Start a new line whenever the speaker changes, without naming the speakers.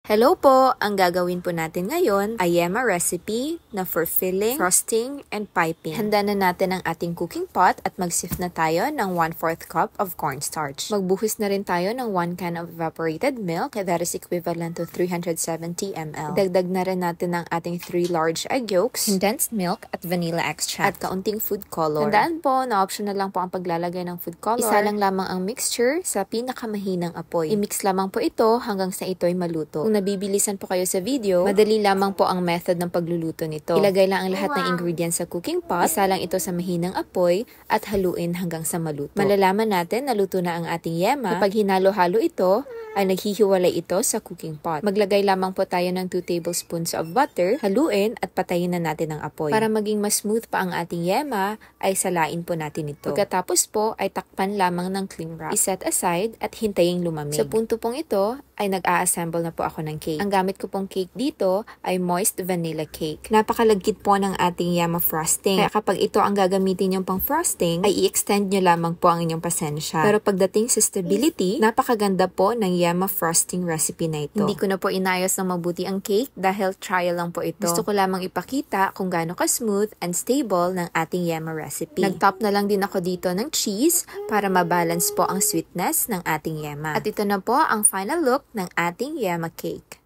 Hello po! Ang gagawin po natin ngayon ay yema recipe na for filling, frosting, and piping. Handa na natin ang ating cooking pot at mag-sift na tayo ng 1/4 cup of cornstarch. Magbuhos na rin tayo ng 1 can of evaporated milk that is equivalent to 370 ml. Dagdag na rin natin ang ating 3 large egg yolks, condensed milk, at vanilla extract, at kaunting food color. Tandaan po na optional lang po ang paglalagay ng food color. Isa lang lamang ang mixture sa pinakamahinang apoy. I-mix lamang po ito hanggang sa ito'y maluto. Kung nabibilisan po kayo sa video, madali lamang po ang method ng pagluluto nito. Ilagay lang ang lahat ng ingredients sa cooking pot, isa lang ito sa mahinang apoy, at haluin hanggang sa maluto. Malalaman natin na luto na ang ating yema kapag hinalo-halo ito ay naghihiwalay ito sa cooking pot. Maglagay lamang po tayo ng 2 tablespoons of butter, haluin at patayin na natin ang apoy. Para maging mas smooth pa ang ating yema, ay salain po natin ito. Pagkatapos po ay takpan lamang ng cling wrap. I-set aside at hintaying lumamig. Sa punto pong ito ay nag-a-assemble na po ako ng cake. Ang gamit ko pong cake dito ay moist vanilla cake. Napakalagkit po ng ating yema frosting. Kaya kapag ito ang gagamitin nyo pang frosting, ay i-extend nyo lamang po ang inyong pasensya. Pero pagdating sa stability, napakaganda po ng yema frosting recipe na ito. Hindi ko na po inayos ng mabuti ang cake dahil trial lang po ito. Gusto ko lamang ipakita kung gaano ka-smooth and stable ng ating yema recipe. Nag-top na lang din ako dito ng cheese para mabalance po ang sweetness ng ating yema. At ito na po ang final look ng ating yema cake.